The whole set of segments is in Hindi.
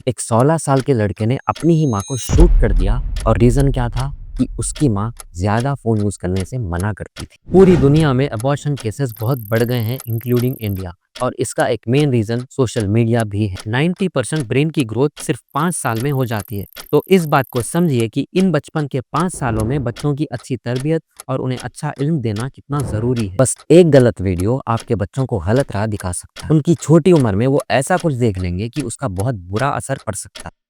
एक 16 साल के लड़के ने अपनी ही माँ को शूट कर दिया और रीजन क्या था कि उसकी माँ ज्यादा फोन यूज करने से मना करती थी। पूरी दुनिया में अबॉर्शन केसेस बहुत बढ़ गए हैं इंक्लूडिंग इंडिया, और इसका एक मेन रीजन सोशल मीडिया भी है। 90% ब्रेन की ग्रोथ सिर्फ 5 साल में हो जाती है। तो इस बात को समझिए कि इन बचपन के 5 सालों में बच्चों की अच्छी तरबियत और उन्हें अच्छा इल्म देना कितना जरूरी है। बस एक गलत वीडियो आपके बच्चों को गलत राह दिखा सकता है। उनकी छोटी उम्र में वो ऐसा कुछ देख लेंगे कि उसका बहुत बुरा असर पड़ सकता है।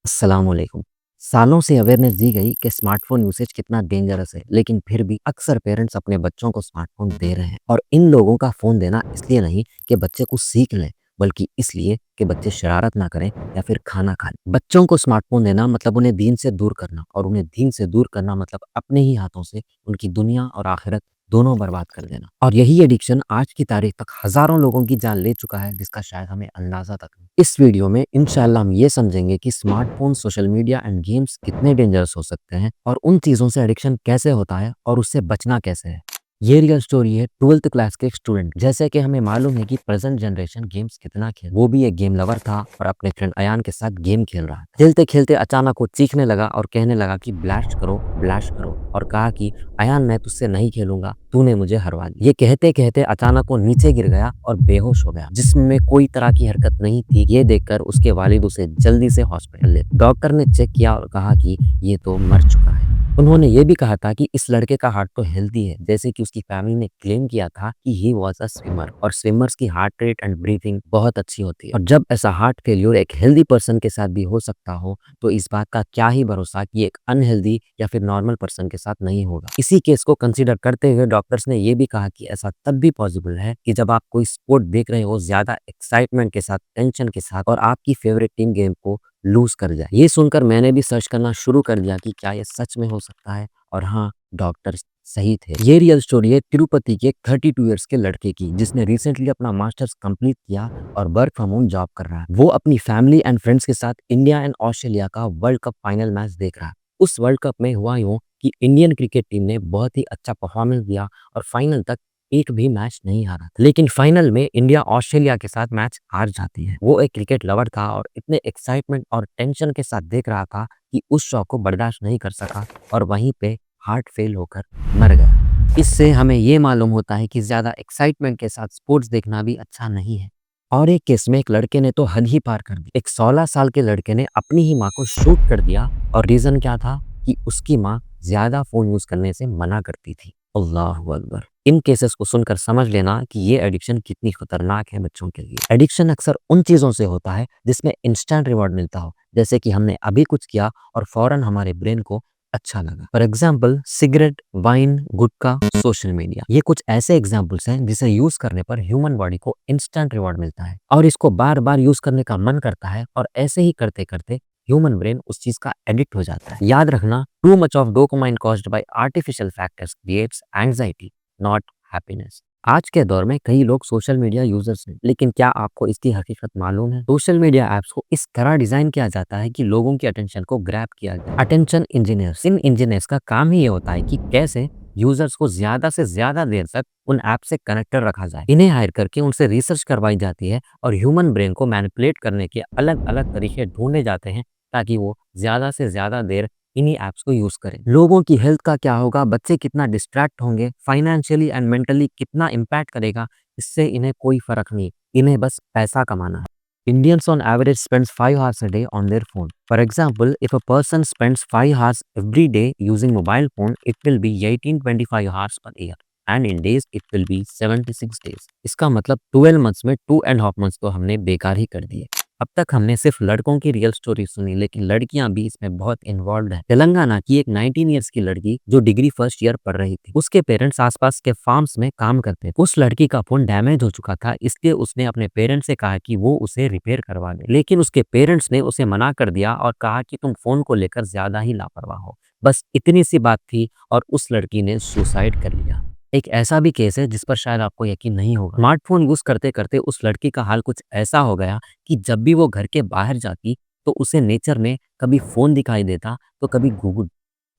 अस्सलाम वालेकुम। सालों से अवेयरनेस दी गई कि स्मार्टफोन यूसेज कितना डेंजरस है, लेकिन फिर भी अक्सर पेरेंट्स अपने बच्चों को स्मार्टफोन दे रहे हैं। और इन लोगों का फोन देना इसलिए नहीं कि बच्चे कुछ सीख लें, बल्कि इसलिए कि बच्चे शरारत ना करें या फिर खाना खा लें। बच्चों को स्मार्टफोन देना मतलब उन्हें दीन से दूर करना, और उन्हें दीन से दूर करना मतलब अपने ही हाथों से उनकी दुनिया और आखिरत दोनों बर्बाद कर देना। और यही एडिक्शन आज की तारीख तक हजारों लोगों की जान ले चुका है, जिसका शायद हमें अंदाजा तक नहीं। इस वीडियो में इंशाल्लाह हम ये समझेंगे कि smartphone, social media and games कितने डेंजरस हो सकते हैं, और उन चीजों से एडिक्शन कैसे होता है और उससे बचना कैसे है। ये रियल स्टोरी है 12th क्लास के एक स्टूडेंट। जैसे कि हमें मालूम है कि प्रेजेंट जनरेशन गेम्स कितना खेल, वो भी एक गेम लवर था और अपने फ्रेंड अयान के साथ गेम खेल रहा था। खेलते खेलते अचानक वो चीखने लगा और कहने लगा कि ब्लास्ट करो, ब्लास्ट करो, और कहा कि अयान मैं तुझसे नहीं खेलूंगा, तूने मुझे हरवा दिया। ये कहते कहते अचानक वो नीचे गिर गया और बेहोश हो गया। जिस्म में कोई तरह की हरकत नहीं थी। ये देखकर उसके वालिद उसे जल्दी से हॉस्पिटल ले। डॉक्टर ने चेक किया और कहा कि ये तो मर चुका है। उन्होंने ये भी कहा था कि इस लड़के का हार्ट तो हेल्दी है, जैसे कि उसकी फैमिली ने क्लेम किया था कि ही वाज अ स्विमर, और स्विमर्स की हार्ट रेट एंड ब्रीथिंग बहुत अच्छी होती है। और जब ऐसा हार्ट फेल्योर एक हेल्दी पर्सन के साथ भी हो सकता हो, तो इस बात का क्या ही भरोसा कि एक अनहेल्दी या फिर नॉर्मल पर्सन के साथ नहीं होगा। इसी केस को कंसीडर करते हुए डॉक्टर्स ने ये भी कहा कि ऐसा तब भी पॉसिबल है कि जब आप कोई स्पोर्ट देख रहे हो ज्यादा एक्साइटमेंट के साथ, टेंशन के साथ, और आपकी फेवरेट टीम गेम को लूज कर जाए। ये सुनकर मैंने भी सर्च करना शुरू कर दिया कि क्या ये सच में हो सकता है, और हाँ, डॉक्टर सही थे। ये रियल स्टोरी है तिरुपति के 32 इयर्स के लड़के की, जिसने रिसेंटली अपना मास्टर्स कंप्लीट किया और वर्क फ्रॉम होम जॉब कर रहा है। वो अपनी फैमिली एंड फ्रेंड्स के साथ इंडिया एंड ऑस्ट्रेलिया का वर्ल्ड कप फाइनल मैच देख रहा है। उस वर्ल्ड कप में हुआ यूं कि इंडियन क्रिकेट टीम ने बहुत ही अच्छा परफॉर्मेंस दिया और फाइनल तक एक भी मैच नहीं हारा। लेकिन फाइनल में इंडिया ऑस्ट्रेलिया के साथ मैच हार जाती है। वो एक क्रिकेट लवर था और इतने एक्साइटमेंट और टेंशन के साथ देख रहा था कि उस शॉक को बर्दाश्त नहीं कर सका और वहीं पे हार्ट फेल होकर मर गया। इससे हमें ये मालूम होता है कि ज्यादा एक्साइटमेंट के साथ स्पोर्ट्स देखना भी अच्छा नहीं है। और एक केस में एक लड़के ने तो हद ही पार कर दी। एक 16 साल के लड़के ने अपनी ही माँ को शूट कर दिया, और रीजन क्या था कि उसकी माँ ज्यादा फोन यूज करने से मना करती थी। अल्लाहू अकबर। इन केसेस को सुनकर समझ लेना कि ये एडिक्शन कितनी खतरनाक है बच्चों के लिए। एडिक्शन अक्सर उन चीजों से होता है जिसमें इंस्टेंट रिवॉर्ड मिलता हो, जैसे कि हमने अभी कुछ किया और फौरन हमारे ब्रेन को अच्छा लगा। For example cigarette, wine, gutkha, social media, ये कुछ ऐसे एग्जाम्पल्स हैं जिसे यूज करने पर ह्यूमन बॉडी को इंस्टेंट रिवॉर्ड मिलता है और इसको बार बार यूज करने का मन करता है, और ऐसे ही करते करते ह्यूमन ब्रेन उस चीज का एडिक्ट हो जाता है। याद रखना, too much of dopamine caused by artificial factors creates anxiety, not happiness. आज के दौर में कई लोग सोशल मीडिया यूजर्स हैं, लेकिन क्या आपको इसकी हकीकत मालूम है? सोशल मीडिया ऐप्स को इस तरह डिजाइन किया जाता है कि लोगों की अटेंशन को ग्रैब किया जाए। अटेंशन इंजीनियर्स, इन इंजीनियर्स का काम ही ये होता है कि कैसे यूजर्स को ज्यादा से ज्यादा देर तक उन ऐप से कनेक्टेड रखा जाए। इन्हें हायर करके उनसे रिसर्च करवाई जाती है और ह्यूमन ब्रेन को मैनिपुलेट करने के अलग अलग तरीके ढूंढे जाते हैं ताकि वो ज्यादा से ज्यादा देर इन्हीं ऐप्स को यूज करें। लोगों की हेल्थ का क्या होगा, बच्चे कितना डिस्ट्रैक्ट होंगे, फाइनेंशियली एंड मेंटली कितना इम्पैक्ट करेगा, इससे इन्हें कोई फर्क नहीं। इन्हें बस पैसा कमाना है। Indians on average spends 5 hours a day on their phone. For example, if a person spends 5 hours every day using mobile phone, it will be 18-25 hours per year. And in days, it will be 76 days. इसका मतलब 12 months में 2.5 months तो हमने बेकार ही कर दिए। अब तक हमने सिर्फ लड़कों की रियल स्टोरी सुनी, लेकिन लड़कियां भी इसमें बहुत इन्वॉल्व है। तेलंगाना की एक 19 इयर्स की लड़की जो डिग्री फर्स्ट ईयर पढ़ रही थी, उसके पेरेंट्स आसपास के फार्म्स में काम करते थे। उस लड़की का फोन डैमेज हो चुका था, इसलिए उसने अपने पेरेंट्स से कहा कि वो उसे रिपेयर करवा दे, लेकिन उसके पेरेंट्स ने उसे मना कर दिया और कहा कि तुम फोन को लेकर ज्यादा ही लापरवाह हो। बस इतनी सी बात थी और उस लड़की ने सुसाइड कर लिया। एक ऐसा भी केस है जिस पर शायद आपको यकीन नहीं होगा। स्मार्टफोन यूज करते करते उस लड़की का हाल कुछ ऐसा हो गया कि जब भी वो घर के बाहर जाती तो उसे नेचर में कभी फोन दिखाई देता तो कभी गूगल।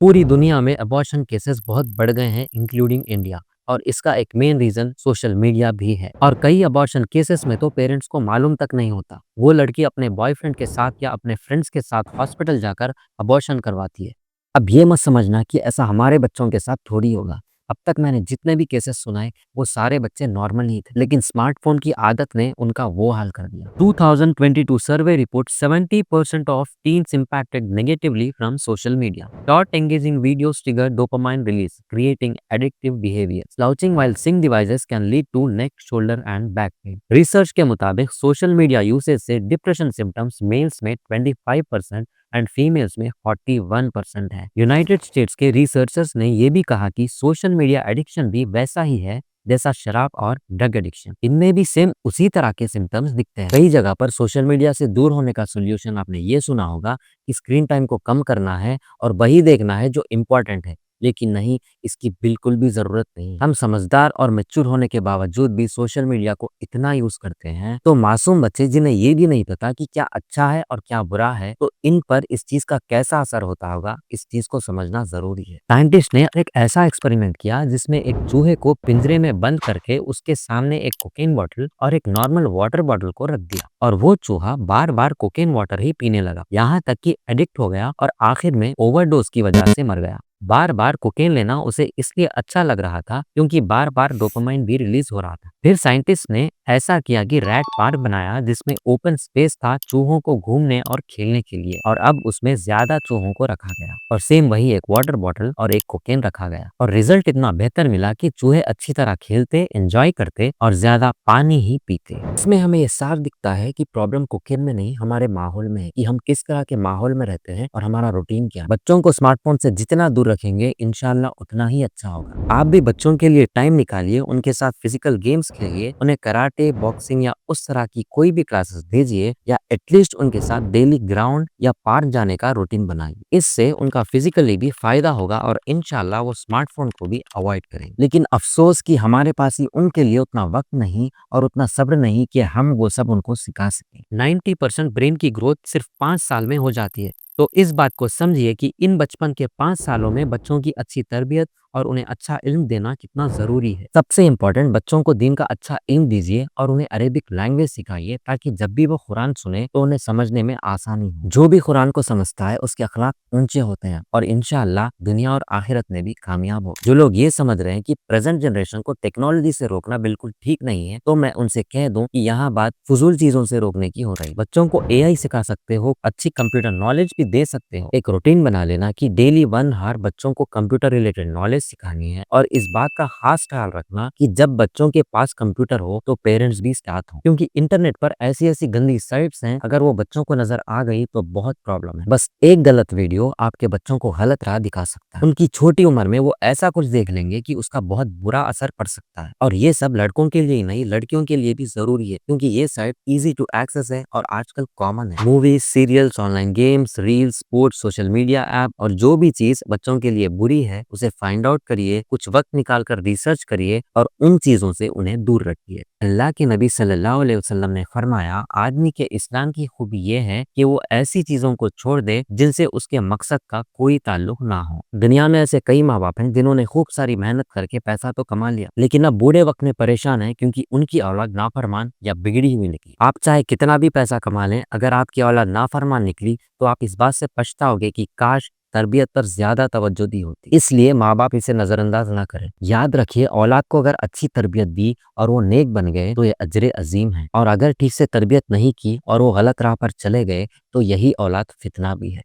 पूरी दुनिया में अबॉर्शन केसेस बहुत बढ़ गए हैं इंक्लूडिंग इंडिया। और इसका एक मेन रीजन सोशल मीडिया भी है। और कई अबॉर्शन केसेस में तो पेरेंट्स को मालूम तक नहीं होता, वो लड़की अपने बॉयफ्रेंड के साथ या अपने फ्रेंड्स के साथ हॉस्पिटल जाकर अबॉर्शन करवाती है। अब ये मत समझना कि ऐसा हमारे बच्चों के साथ थोड़ी होगा। अब तक मैंने जितने भी केसेस सुनाए वो सारे बच्चे नॉर्मल ही थे, लेकिन स्मार्टफोन की आदत ने उनका वो हाल कर दिया। 2022 survey report 70% of teens impacted negatively from social media. Short engaging videos trigger dopamine release, creating addictive behavior. Slouching while seeing devices can lead to neck, shoulder and back pain. Research के मुताबिक सोशल मीडिया यूसेज से डिप्रेशन सिम्टम्स मेल्स में 25% एंड फीमेल्स में 41% है। यूनाइटेड स्टेट्स के रिसर्चर्स ने यह भी कहा कि सोशल मीडिया एडिक्शन भी वैसा ही है जैसा शराब और ड्रग एडिक्शन, इनमें भी सेम उसी तरह के सिम्टम्स दिखते हैं। कई जगह पर सोशल मीडिया से दूर होने का सोल्यूशन आपने ये सुना होगा कि स्क्रीन टाइम को कम करना है और वही देखना है जो इम्पोर्टेंट है, लेकिन नहीं, इसकी बिल्कुल भी जरूरत नहीं। हम समझदार और मैच्योर होने के बावजूद भी सोशल मीडिया को इतना यूज करते हैं, तो मासूम बच्चे जिन्हें ये भी नहीं पता कि क्या अच्छा है और क्या बुरा है, तो इन पर इस चीज का कैसा असर होता होगा, इस चीज को समझना जरूरी है। साइंटिस्ट ने एक ऐसा एक्सपेरिमेंट किया जिसमें एक चूहे को पिंजरे में बंद करके उसके सामने एक कोकेन बॉटल और एक नॉर्मल वाटर बॉटल को रख दिया, और वो चूहा बार बार कोकेन वाटर ही पीने लगा, यहाँ तक कि एडिक्ट हो गया और आखिर में ओवरडोज की वजह से मर गया। बार बार कोकेन लेना उसे इसलिए अच्छा लग रहा था क्योंकि बार बार डोपामाइन भी रिलीज हो रहा था। फिर साइंटिस्ट ने ऐसा किया कि रैट पार्क बनाया जिसमें ओपन स्पेस था चूहों को घूमने और खेलने के लिए, और अब उसमें ज्यादा चूहों को रखा गया और सेम वही एक वाटर बॉटल और एक कोकेन रखा गया, और रिजल्ट इतना बेहतर मिला कि चूहे अच्छी तरह खेलते, एंजॉय करते और ज्यादा पानी ही पीते। इसमें हमें ये साफ दिखता है कि प्रॉब्लम कोकेन में नहीं, हमारे माहौल में है कि हम किस तरह के माहौल में रहते हैं और हमारा रूटीन क्या है। बच्चों को स्मार्टफोन से जितना दूर रखेंगे इंशाल्लाह उतना ही अच्छा होगा। आप भी बच्चों के लिए टाइम निकालिए, उनके साथ फिजिकल गेम्स खेलिए, उन्हें कराटे, बॉक्सिंग या उस तरह की कोई भी क्लासेस भेजिए, या एटलीस्ट उनके साथ डेली ग्राउंड या पार्क जाने का रूटीन बनाइए। इससे उनका फिजिकली भी फायदा होगा और इंशाल्लाह वो स्मार्टफोन को भी अवॉइड करेंगे। लेकिन अफसोस कि हमारे पास ही उनके लिए उतना वक्त नहीं और उतना सब्र नहीं कि हम वो सब उनको सिखा सकें। 90% ब्रेन की ग्रोथ सिर्फ 5 साल में हो जाती है, तो इस बात को समझिए कि इन बचपन के 5 सालों में बच्चों की अच्छी तरबियत और उन्हें अच्छा इल्म देना कितना जरूरी है। सबसे इम्पोर्टेंट, बच्चों को दीन का अच्छा इल्म दीजिए और उन्हें अरेबिक लैंग्वेज सिखाइए ताकि जब भी वो कुरान सुने तो उन्हें समझने में आसानी हो। जो भी कुरान को समझता है उसके अखलाक ऊंचे होते हैं और इंशाअल्लाह दुनिया और आखिरत में भी कामयाब हो। जो लोग ये समझ रहे हैं कि प्रेजेंट जनरेशन को टेक्नोलॉजी से रोकना बिल्कुल ठीक नहीं है, तो मैं उनसे कह दूं कि यहाँ बात फजूल चीजों से रोकने की हो रही। बच्चों को एआई सिखा सकते हो, अच्छी कंप्यूटर नॉलेज भी दे सकते हो। एक रूटीन बना लेना कि डेली 1 आवर बच्चों को कंप्यूटर रिलेटेड नॉलेज सिखानी है, और इस बात का खास ख्याल रखना कि जब बच्चों के पास कंप्यूटर हो तो पेरेंट्स भी साथ हो, क्योंकि इंटरनेट पर ऐसी ऐसी गंदी साइट्स हैं, अगर वो बच्चों को नजर आ गई तो बहुत प्रॉब्लम है। बस एक गलत वीडियो आपके बच्चों को गलत राह दिखा सकता है। उनकी छोटी उम्र में वो ऐसा कुछ देख लेंगे कि उसका बहुत बुरा असर पड़ सकता है, और ये सब लड़कों के लिए ही नहीं, लड़कियों के लिए भी जरूरी है, क्योंकि ये साइट इजी टू एक्सेस है और आजकल कॉमन है। Movies, serials, online games, reels, sports, social media app और जो भी चीज बच्चों के लिए बुरी है उसे फाइंड आउट करिए, कुछ वक्त निकाल कर रिसर्च करिए और उन चीजों से उन्हें दूर रखिए। अल्लाह के नबी सल्लल्लाहु अलैहि वसल्लम ने फरमाया, आदमी के इस्लाम की खूबी यह है कि वो ऐसी चीजों को छोड़ दे जिनसे उसके मकसद का कोई ताल्लुक ना हो। दुनिया में ऐसे कई माँ बाप हैं जिन्होंने खूब सारी मेहनत करके पैसा तो कमा लिया, लेकिन अब बूढ़े वक्त में परेशान है क्योंकि उनकी औलाद नाफरमान या बिगड़ी हुई निकली। आप चाहे कितना भी पैसा कमा लें, अगर आपकी औलाद नाफरमान निकली तो आप इस बात से पछताओगे कि काश तरबियत पर ज्यादा तवज्जो दी होती। इसलिए माँ बाप इसे नजरअंदाज ना करें। याद रखिए, औलाद को अगर अच्छी तरबियत दी और वो नेक बन गए तो ये अजरे अजीम है, और अगर ठीक से तरबियत नहीं की और वो गलत राह पर चले गए तो यही औलाद फितना भी है।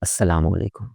अस्सलाम वालेकुम।